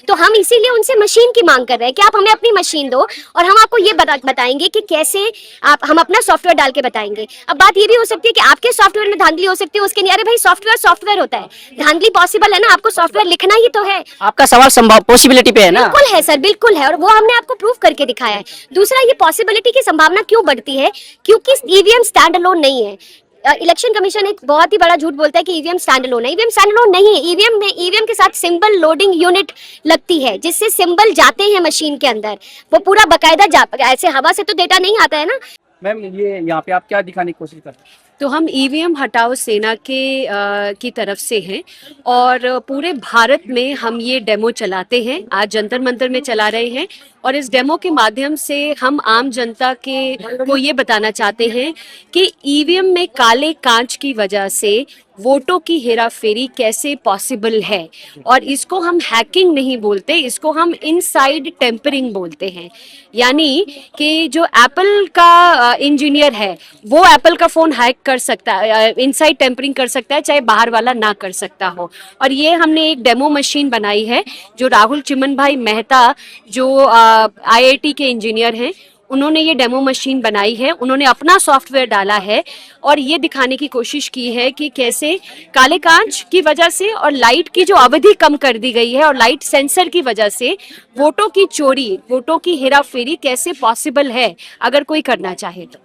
तो हम इसीलिए उनसे मशीन की मांग कर रहे हैं कि आप हमें अपनी मशीन दो और हम आपको ये बताएंगे कि कैसे आप हम अपना सॉफ्टवेयर डाल के बताएंगे। अब बात ये भी हो सकती है कि आपके सॉफ्टवेयर में धांधली हो सकती है, उसके नहीं। अरे भाई, सॉफ्टवेयर सॉफ्टवेयर होता है, धांधली पॉसिबल है ना, आपको सॉफ्टवेयर लिखना ही तो है। आपका सवाल संभव पॉसिबिलिटी पे है ना। बिल्कुल है सर, बिल्कुल है, और वो हमने आपको प्रूफ करके दिखाया है। दूसरा, ये पॉसिबिलिटी की संभावना क्यों बढ़ती है? क्योंकि ईवीएम स्टैंड अलोन नहीं है। इलेक्शन कमीशन एक बहुत ही बड़ा झूठ बोलता है कि ईवीएम स्टैंड अलोन है। ईवीएम स्टैंड अलोन नहीं है। ईवीएम में ईवीएम के साथ सिंबल लोडिंग यूनिट लगती है, जिससे सिंबल जाते हैं मशीन के अंदर। वो पूरा बकायदा ऐसे हवा से तो डेटा नहीं आता है ना। मैम, ये यहाँ पे आप क्या दिखाने की कोशिश कर रहे हैं? तो हम ईवीएम हटाओ सेना की तरफ से हैं और पूरे भारत में हम ये डेमो चलाते हैं। आज जंतर मंतर में चला रहे हैं और इस डेमो के माध्यम से हम आम जनता को ये बताना चाहते हैं कि ईवीएम में काले कांच की वजह से वोटों की हेराफेरी कैसे पॉसिबल है। और इसको हम हैकिंग नहीं बोलते, इसको हम इनसाइड टेम्परिंग बोलते हैं। यानी कि जो एप्पल का इंजीनियर है वो एप्पल का फोन हैक कर सकता है, इनसाइड टेम्परिंग कर सकता है, चाहे बाहर वाला ना कर सकता हो। और ये हमने एक डेमो मशीन बनाई है जो राहुल चिमन भाई मेहता, जो आईआईटी के इंजीनियर हैं, उन्होंने ये डेमो मशीन बनाई है। उन्होंने अपना सॉफ्टवेयर डाला है और ये दिखाने की कोशिश की है कि कैसे काले कांच की वजह से और लाइट की जो अवधि कम कर दी गई है और लाइट सेंसर की वजह से वोटों की चोरी, वोटों की हेराफेरी कैसे पॉसिबल है अगर कोई करना चाहे तो।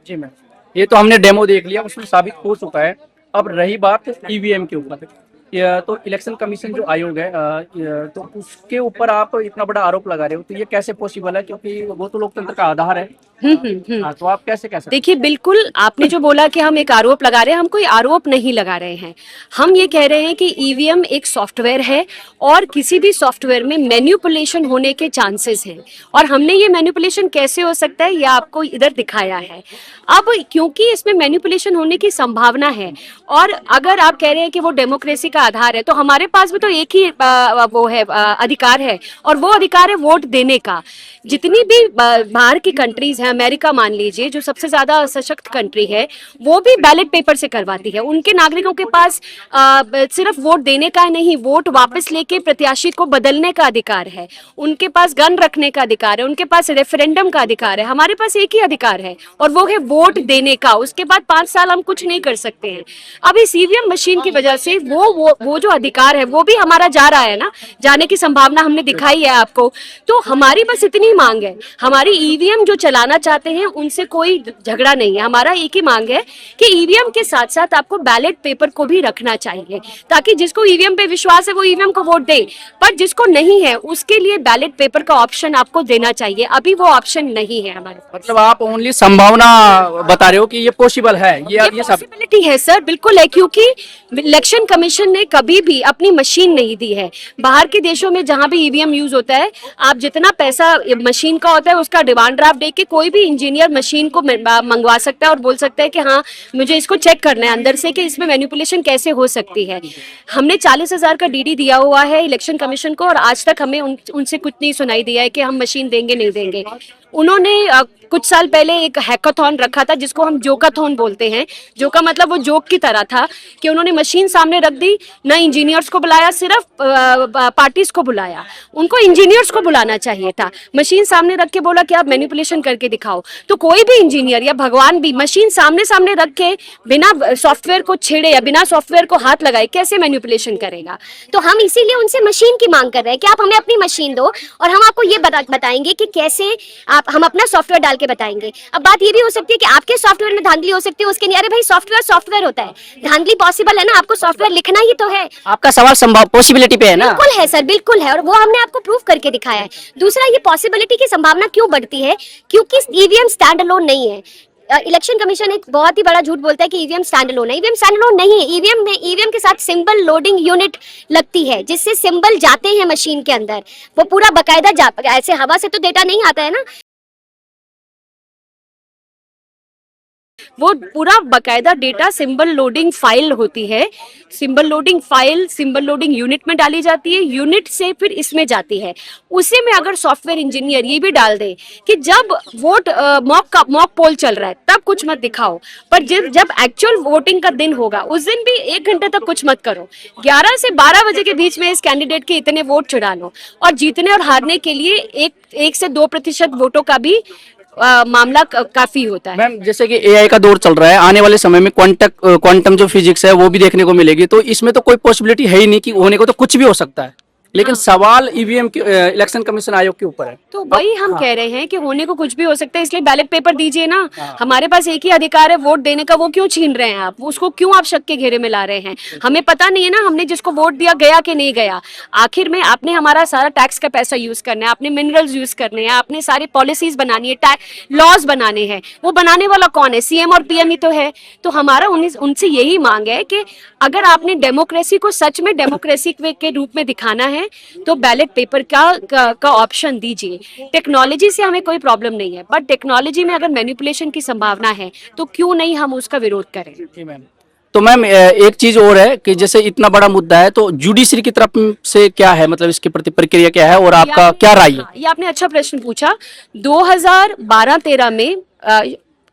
जी मैम, ये तो हमने डेमो देख लिया, उसमें साबित हो चुका है। अब रही बात ईवीएम के ऊपर, तो इलेक्शन कमीशन जो आयोग है, तो उसके ऊपर आप इतना बड़ा आरोप लगा रहे हो, तो ये कैसे पॉसिबल है? क्योंकि वो तो लोकतंत्र का आधार है। हाँ, तो आप कैसे कह सकते हैं? देखिए, बिल्कुल आपने जो बोला कि हम एक आरोप लगा रहे हैं, हम कोई आरोप नहीं लगा रहे हैं। हम ये कह रहे हैं कि ईवीएम एक सॉफ्टवेयर है और किसी भी सॉफ्टवेयर में मैनिपुलेशन होने के चांसेस हैं। और हमने ये मैनिपुलेशन कैसे हो सकता है ये आपको इधर दिखाया है। अब क्योंकि इसमें मैनिपुलेशन होने की संभावना है और अगर आप कह रहे हैं कि वो डेमोक्रेसी का आधार है, तो हमारे पास भी तो एक ही वो है, अधिकार है, और वो अधिकार है वोट देने का। जितनी भी बाहर की कंट्रीज हैं, अमेरिका मान लीजिए जो सबसे ज्यादा सशक्त कंट्री है, वो भी बैलेट पेपर से करवाती है। उनके नागरिकों के पास सिर्फ वोट देने का नहीं, वोट वापस लेके प्रत्याशी को बदलने का अधिकार है, उनके पास गन रखने का अधिकार है, उनके पास रेफरेंडम का अधिकार है। हमारे पास एक ही अधिकार है और वो है वोट देने का। उसके बाद 5 साल हम कुछ नहीं कर सकते हैं। अब इस ईवीएम मशीन की वजह से वो जो अधिकार है वो भी हमारा जा रहा है ना, जाने की संभावना हमने दिखाई है आपको। तो हमारी बस इतनी मांग है, हमारी ईवीएम जो चलाना चाहते हैं उनसे कोई झगड़ा नहीं है। हमारा एक ही मांग है कि ईवीएम के साथ साथ आपको बैलेट पेपर को भी रखना चाहिए, ताकि जिसको ईवीएम पे विश्वास है वो ईवीएम को वोट दे, पर जिसको नहीं है उसके लिए बैलेट पेपर का ऑप्शन आपको देना चाहिए। अभी वो ऑप्शन नहीं है हमारे पास। मतलब आप ओनली संभावना बता रहे हो कि ये पॉसिबल है, ये सब पॉसिबिलिटी है सर, बिल्कुल है, क्योंकि इलेक्शन कमीशन ने कभी भी अपनी मशीन नहीं दी है। बाहर के देशों में जहां भी ईवीएम यूज होता है, आप जितना पैसा मशीन का होता है उसका डिमांड ड्राफ्ट दे के कोई भी इंजीनियर मशीन को मंगवा सकता है और बोल सकता है कि हाँ मुझे इसको चेक करना है अंदर से कि इसमें मैनिपुलेशन कैसे हो सकती है। हमने 40,000 का डीडी दिया हुआ है इलेक्शन कमीशन को और आज तक हमें उनसे कुछ नहीं सुनाई दिया है कि हम मशीन देंगे नहीं देंगे। उन्होंने कुछ साल पहले एक हैकाथॉन रखा था जिसको हम जोकाथॉन बोलते हैं। जोका मतलब वो जोक की तरह था कि उन्होंने मशीन सामने रख दी, ना इंजीनियर्स को बुलाया, सिर्फ पार्टीज को बुलाया। उनको इंजीनियर्स को बुलाना चाहिए था। मशीन सामने रख के बोला कि आप मैनिपुलेशन करके दिखाओ। तो कोई भी इंजीनियर या भगवान भी मशीन सामने सामने रख के बिना सॉफ्टवेयर को छेड़े या बिना सॉफ्टवेयर को हाथ लगाए कैसे मैनिपुलेशन करेगा? तो हम इसीलिए उनसे मशीन की मांग कर रहे हैं कि आप हमें अपनी मशीन दो और हम आपको ये बताएंगे कि कैसे हम अपना सॉफ्टवेयर डाल के बताएंगे। अब बात ये भी हो सकती है कि आपके सॉफ्टवेयर में धांधली हो सकती है, उसके नहीं। अरे भाई, सॉफ्टवेयर सॉफ्टवेयर होता है, धांधली पॉसिबल है ना, आपको सॉफ्टवेयर लिखना ही तो है। आपका सवाल संभव पॉसिबिलिटी पे है ना। बिल्कुल है सर, बिल्कुल है, और वो हमने आपको प्रूफ करके दिखाया है। दूसरा, ये पॉसिबिलिटी की संभावना क्यों बढ़ती है? क्योंकि ईवीएम स्टैंड अलोन नहीं है। इलेक्शन कमीशन एक बहुत ही बड़ा झूठ बोलता है कि ईवीएम स्टैंड अलोन है। ईवीएम स्टैंड अलोन नहीं है। ईवीएम के साथ सिंबल लोडिंग यूनिट लगती है, जिससे सिंबल जाते हैं मशीन के अंदर। वो पूरा बकायदा ऐसे हवा से तो डेटा नहीं आता है ना। वो पूरा बकायदा डेटा सिंबल लोडिंग फाइल होती है, symbol loading file symbol loading unit में डाली जाती है, यूनिट से फिर इसमें जाती है। उसी में अगर सॉफ्टवेयर इंजीनियर ये भी डाल दे कि जब वोट मॉक पोल चल रहा है तब कुछ मत दिखाओ, पर जब एक्चुअल वोटिंग का दिन होगा उस दिन भी 1 घंटे तक कुछ मत करो, 11 से 12 बजे के बीच में इस कैंडिडेट के इतने वोट चुरा लो, और जीतने और हारने के लिए 1 से 2% वोटों का भी मामला काफी होता है। मैम जैसे कि एआई का दौर चल रहा है, आने वाले समय में क्वांटम जो फिजिक्स है वो भी देखने को मिलेगी, तो इसमें तो कोई पॉसिबिलिटी है ही नहीं कि होने को तो कुछ भी हो सकता है, लेकिन सवाल ईवीएम के इलेक्शन कमीशन आयोग के ऊपर है। तो वही हम कह रहे हैं कि होने को कुछ भी हो सकता है, इसलिए बैलेट पेपर दीजिए ना। हमारे पास एक ही अधिकार है वोट देने का, वो क्यों छीन रहे हैं आप, उसको क्यों आप शक के घेरे में ला रहे हैं? हमें पता नहीं है ना हमने जिसको वोट दिया गया कि नहीं गया। आखिर में आपने हमारा सारा टैक्स का पैसा यूज करना है, आपने मिनरल्स यूज करने हैं, आपने सारी पॉलिसीज बनानी है, लॉज बनाने हैं, वो बनाने वाला कौन है? सीएम और पीएम ही तो है। तो हमारा उनसे यही मांग है कि अगर आपने डेमोक्रेसी को सच में डेमोक्रेसी के रूप में दिखाना है तो बैलेट पेपर का ऑप्शन दीजिए। टेक्नोलॉजी से हमें कोई प्रॉब्लम नहीं है, बट टेक्नोलॉजी में अगर मैनिपुलेशन की संभावना है तो क्यों नहीं हम उसका विरोध करें। जी मैम। तो मैम एक चीज और है कि जैसे इतना बड़ा मुद्दा है तो जुडिशरी की तरफ से क्या है, मतलब इसके प्रति प्रक्रिया क्या है और आपका क्या राय है? ये आपने अच्छा प्रश्न पूछा। 2012-13 में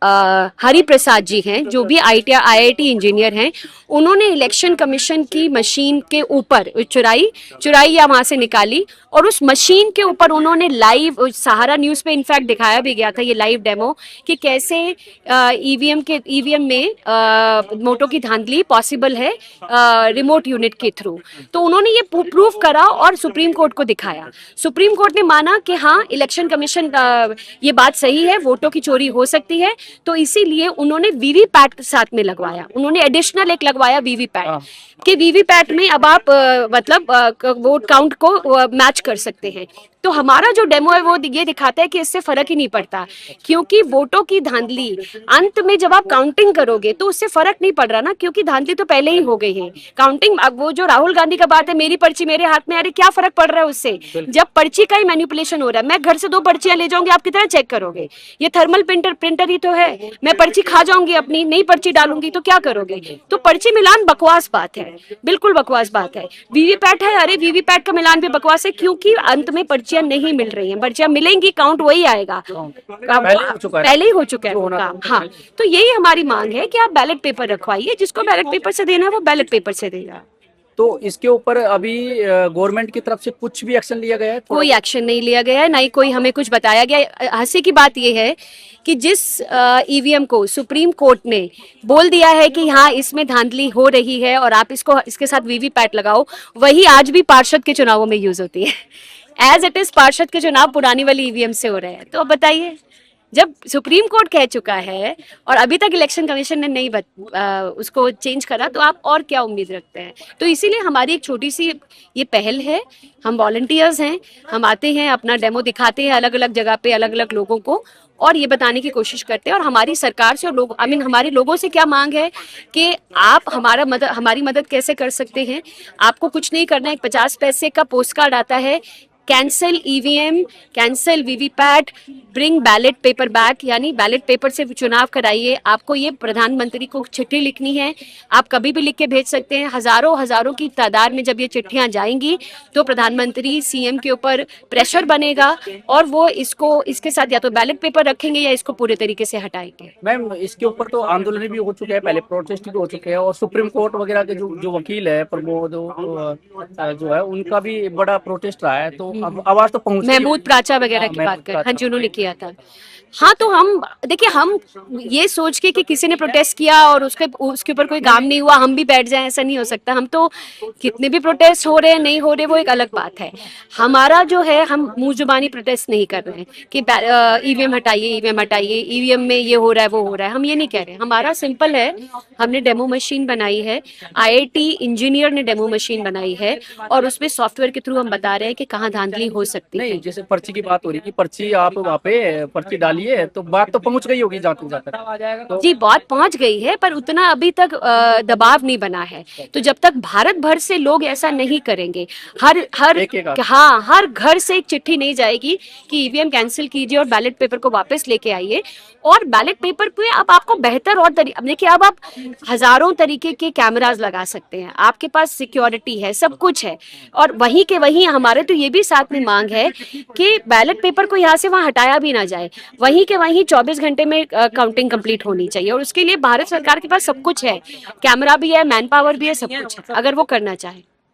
हरि प्रसाद जी हैं जो भी IIT इंजीनियर हैं, उन्होंने इलेक्शन कमीशन की मशीन के ऊपर चुराई या वहां से निकाली, और उस मशीन के ऊपर उन्होंने लाइव, सहारा न्यूज पे इनफैक्ट दिखाया भी गया था ये लाइव डेमो, कि कैसे ईवीएम में वोटों की धांधली पॉसिबल है रिमोट यूनिट के थ्रू। तो उन्होंने ये प्रूफ करा और सुप्रीम कोर्ट को दिखाया। सुप्रीम कोर्ट ने माना कि हाँ इलेक्शन कमीशन ये बात सही है, वोटों की चोरी हो सकती है, तो इसीलिए उन्होंने वीवीपैट साथ में लगवाया। उन्होंने एडिशनल एक लगवाया वीवीपैट, कि वीवीपैट में अब आप वोट काउंट को मैच कर सकते हैं। तो हमारा जो डेमो है वो ये दिखाता है कि इससे फर्क ही नहीं पड़ता, क्योंकि वोटों की धांधली अंत में जब आप काउंटिंग करोगे तो उससे फर्क नहीं पड़ रहा ना, क्योंकि धांधली तो पहले ही हो गई है। काउंटिंग, अब वो जो राहुल गांधी का बात है, मेरी पर्ची मेरे हाथ में, अरे क्या फर्क पड़ रहा है उससे, जब पर्ची का ही मैनिपुलेशन हो रहा है। मैं घर से 2 पर्चियां ले जाऊंगी, आप कितना चेक करोगे? ये थर्मल प्रिंटर ही तो है। मैं पर्ची खा जाऊंगी, अपनी नई पर्ची डालूंगी तो क्या करोगे? तो पर्ची मिलान बकवास बात है, बिल्कुल बकवास बात है। वीवीपैट है, अरे वीवीपैट का मिलान भी बकवास है, क्योंकि अंत में पर्चियां नहीं मिल रही हैं। पर्चियां मिलेंगी, काउंट वही आएगा, पहले ही हो चुका है वो काम। हाँ, तो यही हमारी मांग है कि आप बैलेट पेपर रखवाइए, जिसको बैलेट पेपर से देना है वो बैलेट पेपर से देगा। तो इसके ऊपर अभी गवर्नमेंट की तरफ से कुछ भी एक्शन लिया गया है? कोई एक्शन नहीं लिया गया है, ना ही कोई हमें कुछ बताया गया। हंसी की बात यह है कि जिस ईवीएम को सुप्रीम कोर्ट ने बोल दिया है कि हाँ इसमें धांधली हो रही है और आप इसके साथ वीवीपैट लगाओ, वही आज भी पार्षद के चुनावों में यूज होती है। एज इट इज पार्षद के चुनाव पुरानी वाली ईवीएम से हो रहे हैं। तो अब बताइए, जब सुप्रीम कोर्ट कह चुका है और अभी तक इलेक्शन कमीशन ने नहीं उसको चेंज करा, तो आप और क्या उम्मीद रखते हैं? तो इसीलिए हमारी एक छोटी सी ये पहल है। हम वॉलंटियर्स हैं, हम आते हैं, अपना डेमो दिखाते हैं अलग अलग जगह पे अलग अलग लोगों को, और ये बताने की कोशिश करते हैं। और हमारी सरकार से और हमारे लोगों से क्या मांग है कि आप हमारी मदद कैसे कर सकते हैं? आपको कुछ नहीं करना है, 50 पैसे का पोस्ट कार्ड आता है, cancel EVM, cancel VVPAT, bring ballot paper back, यानी बैलेट पेपर से चुनाव कराइए। आपको ये प्रधानमंत्री को चिट्ठी लिखनी है, आप कभी भी लिख के भेज सकते हैं। हजारों की तादाद में जब ये चिट्ठियां जाएंगी तो प्रधानमंत्री सीएम के ऊपर प्रेशर बनेगा और वो इसके साथ या तो बैलेट पेपर रखेंगे या इसको पूरे तरीके से हटाएंगे। मैम इसके ऊपर तो आंदोलन भी हो चुके हैं, पहले प्रोटेस्ट भी हो चुके हैं, और सुप्रीम कोर्ट वगैरह के जो वकील है प्रमोद जो है उनका भी बड़ा प्रोटेस्ट रहा है। तो अब आवाज तो पहुंच, महमूद प्राचा वगैरह की बात कर, हाँ जी, उन्होंने किया था। हाँ, तो हम देखिए, हम ये सोच के कि किसी ने प्रोटेस्ट किया और उसके ऊपर कोई काम नहीं हुआ हम भी बैठ जाएं, ऐसा नहीं हो सकता। हम तो कितने भी प्रोटेस्ट हो रहे हैं नहीं हो रहे वो एक अलग बात है। हमारा जो है, हम मुंह जुबानी प्रोटेस्ट नहीं कर रहे हैं कि ईवीएम हटाइए, ईवीएम में ये हो रहा है वो हो रहा है, हम ये नहीं कह रहे। हमारा सिंपल है, हमने डेमो मशीन बनाई है, IIT इंजीनियर ने डेमो मशीन बनाई है और उसमें सॉफ्टवेयर के थ्रू हम बता रहे हैं कि कहाँ धांधली हो सकती है। नहीं, जैसे पर्ची की बात हो रही है कि पर्ची आप वहाँ पे पर्ची डालिए तो बात तो पहुंच गई होगी जहाँ तक तो जी बात पहुंच गई है, पर उतना अभी तक दबाव नहीं बना है। तो जब तक भारत भर से लोग ऐसा नहीं करेंगे, हर हर एक-एक आदमी। हाँ, हर घर से एक चिट्ठी नहीं जाएगी कि ईवीएम कैंसिल कीजिए और बैलेट पेपर को वापस लेके आइए। और बैलेट पेपर पे अब आपको बेहतर और अब देखिए, अब आप हजारों तरीके के कैमरास लगा सकते हैं, आपके पास सिक्योरिटी है, सब कुछ है। और वहीं के वहीं हमारे तो ये भी साथ में मांग है कि बैलेट पेपर को यहाँ से वहाँ हटाया भी ना जाए, वहीं के वहीं 24 घंटे में काउंटिंग कंप्लीट होनी चाहिए। और उसके लिए भारत सरकार के पास सब कुछ है, कैमरा भी है, मैन पावर भी है, सब कुछ है, अगर वो करना चाहे।